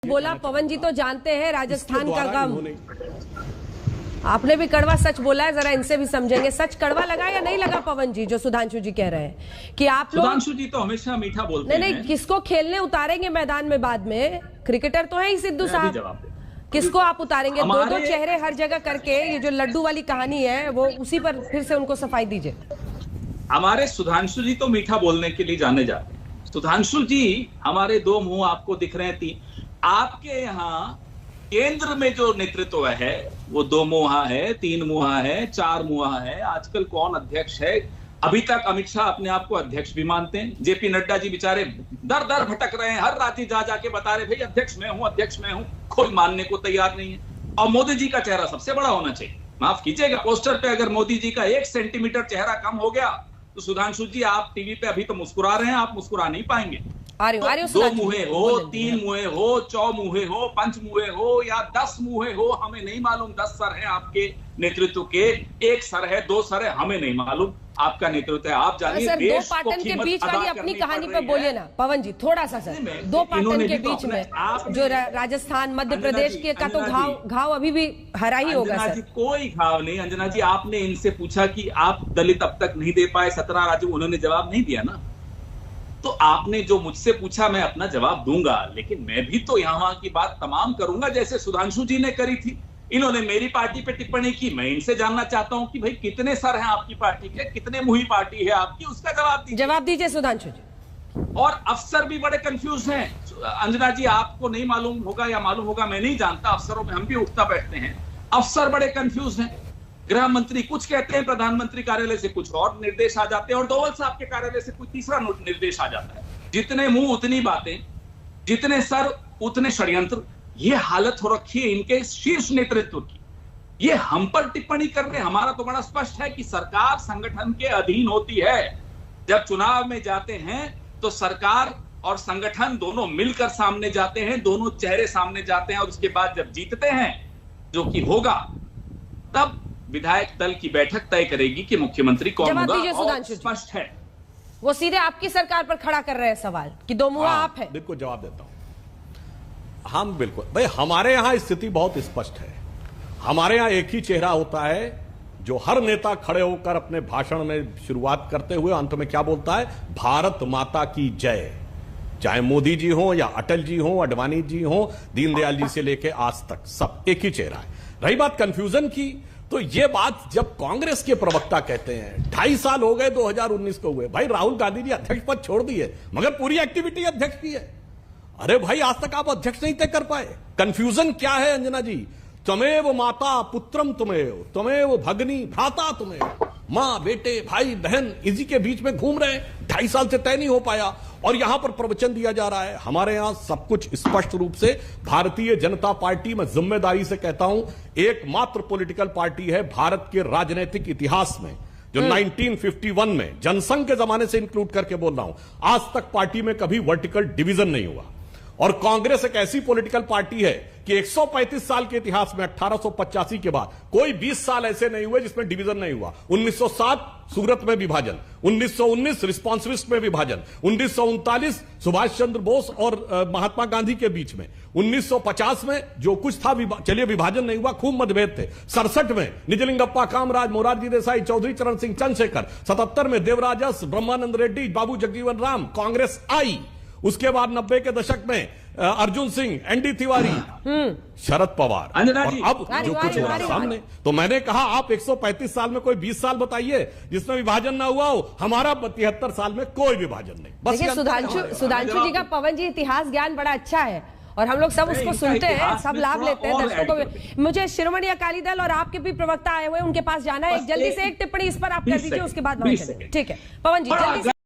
बोला पवन जी तो जानते हैं राजस्थान का गम। आपने भी कड़वा सच बोला है, जरा इनसे भी समझेंगे। सच कड़वा लगा या नहीं लगा पवन जी, जो सुधांशु जी कह रहे हैं कि आप लोग? सुधांशु जी तो हमेशा मीठा बोलते हैं। नहीं, किसको खेलने उतारेंगे मैदान में बाद में? क्रिकेटर तो है ही सिद्धू साहब, किसको आप उतारेंगे? दो चेहरे हर जगह करके ये जो लड्डू वाली कहानी है वो उसी पर फिर से उनको सफाई दीजिए। हमारे सुधांशु जी तो मीठा बोलने के लिए जाने जाते हैं। सुधांशु जी हमारे दो मुंह आपको दिख रहे हैं। आपके यहाँ केंद्र में जो नेतृत्व है वो दो मुहा है, तीन मुहा है, चार मुहा है। आजकल कौन अध्यक्ष है? अभी तक अमित शाह अपने आप को अध्यक्ष भी मानते हैं। जेपी नड्डा जी बेचारे दर दर भटक रहे हैं, हर रात जा जाके बता रहे भाई अध्यक्ष मैं हूं, अध्यक्ष मैं हूं। कोई मानने को तैयार नहीं है। और मोदी जी का चेहरा सबसे बड़ा होना चाहिए। माफ कीजिएगा, पोस्टर पे अगर मोदी जी का 1 सेंटीमीटर चेहरा कम हो गया तो सुधांशु जी आप टीवी पे अभी तो मुस्कुरा रहे हैं, आप मुस्कुरा नहीं पाएंगे। दो मुहे हो, 3 मुहे हो, 4 मुहे हो, 5 मुहे हो या 10 मुहे हो, हमें नहीं मालूम। 10 सर हैं आपके नेतृत्व के, 1 सर है, 2 सर है, हमें नहीं मालूम आपका नेतृत्व है। आप जानिए सर, दो पाटन के बीच वाली अपनी कहानी पे बोलिए ना पवन जी, थोड़ा सा सर। दो पाटन के बीच में जो राजस्थान मध्य प्रदेश के का तो घाव अभी भी हरा ही होगा सर। कोई घाव नहीं अंजना जी। आपने इनसे पूछा कि आप दलित अब तक नहीं दे पाए 17 राज्यों, उन्होंने जवाब नहीं दिया ना। तो आपने जो मुझसे पूछा मैं अपना जवाब दूंगा, लेकिन मैं भी तो यहाँ की बात तमाम करूंगा जैसे सुधांशु जी ने करी थी। इन्होंने मेरी पार्टी पे टिप्पणी की, मैं इनसे जानना चाहता हूं कि भाई कितने सर हैं आपकी पार्टी के, कितने मुही पार्टी है आपकी, उसका जवाब दीजिए सुधांशु जी। और अफसर भी बड़े कंफ्यूज हैं अंजना जी, आपको नहीं मालूम होगा या मालूम होगा मैं नहीं जानता। अफसरों में हम भी उठता बैठते हैं। अफसर बड़े कंफ्यूज हैं। गृह मंत्री कुछ कहते हैं, प्रधानमंत्री कार्यालय से कुछ और निर्देश आ जाते हैं, और डोवल साहब के कार्यालय से कुछ तीसरा निर्देश आ जाता है। जितने मुंह उतनी बातें, जितने सर उतने षड्यंत्र। ये हालत हो रखी है इनके शीर्ष नेतृत्व की। ये हम पर टिप्पणी कर रहे हैं। हमारा तो बड़ा स्पष्ट है कि सरकार संगठन के अधीन होती है। जब चुनाव में जाते हैं तो सरकार और संगठन दोनों मिलकर सामने जाते हैं, दोनों चेहरे सामने जाते हैं, और उसके बाद जब जीतते हैं, जो कि होगा, तब विधायक दल की बैठक तय करेगी कि मुख्यमंत्री कौन होगा। और स्पष्ट है वो सीधे आपकी सरकार पर खड़ा कर रहे हैं सवाल कि दो मुहा आप है। बिल्कुल जवाब देता हूं। हम बिल्कुल भाई, हमारे यहां स्थिति बहुत स्पष्ट है। हमारे यहां एक ही चेहरा होता है जो हर नेता खड़े होकर अपने भाषण में शुरुआत करते हुए अंत में क्या बोलता है? भारत माता की जय। चाहे मोदी जी हो या अटल जी हो, अडवाणी जी हो, दीनदयाल जी से लेके आज तक सब एक ही चेहरा है। रही बात कंफ्यूजन की, तो ये बात जब कांग्रेस के प्रवक्ता कहते हैं 2.5 साल हो गए 2019 को हुए, भाई राहुल गांधी जी अध्यक्ष पद छोड़ दिए मगर पूरी एक्टिविटी अध्यक्ष की है। अरे भाई आज तक आप अध्यक्ष नहीं तय कर पाए। कंफ्यूजन क्या है अंजना जी? त्वमेव माता पुत्रम त्वमेव, त्वमेव भगनी भ्राता त्वमेव। मां, बेटे, भाई, बहन इसी के बीच में घूम रहे हैं। 2.5 साल से तय नहीं हो पाया और यहां पर प्रवचन दिया जा रहा है। हमारे यहां सब कुछ स्पष्ट रूप से, भारतीय जनता पार्टी, मैं जिम्मेदारी से कहता हूं, एकमात्र पॉलिटिकल पार्टी है भारत के राजनीतिक इतिहास में जो 1951 में, जनसंघ के जमाने से इंक्लूड करके बोल रहा हूं, आज तक पार्टी में कभी वर्टिकल डिवीजन नहीं हुआ। और कांग्रेस एक ऐसी पॉलिटिकल पार्टी है कि 135 साल के इतिहास में 1885 के बाद कोई 20 साल ऐसे नहीं हुए जिसमें डिवीजन नहीं हुआ। 1907 सूरत में विभाजन, 1919 रिस्पॉन्सिविस्ट में विभाजन, 1939 सुभाष चंद्र बोस और महात्मा गांधी के बीच में, 1950 में जो कुछ था चलिए विभाजन नहीं हुआ, खूब मतभेद थे। 67 में निजलिंगप्पा कामराज, मोरारजी देसाई, चौधरी चरण सिंह चंद्रशेखर, 77 में देवराजस, ब्रह्मानंद रेड्डी, बाबू जगजीवन राम, कांग्रेस आई। उसके बाद 90 के दशक में अर्जुन सिंह, एनडी तिवारी, शरद पवार, और अब जो कुछ हो रहा सामने। तो मैंने कहा आप 135 साल में कोई 20 साल बताइए जिसमें विभाजन ना हुआ हो। हमारा 73 साल में कोई विभाजन नहीं। बस सुधांशु जी का पवन जी इतिहास ज्ञान बड़ा अच्छा है और हम लोग सब उसको सुनते हैं, सब लाभ लेते हैं। दर्शकों को मुझे शिरोमणि अकाली दल और आपके भी प्रवक्ता आए हुए, उनके पास जाना है। जल्दी से एक टिप्पणी इस पर आप कर दीजिए, उसके बाद ठीक है पवन जी जल्दी से।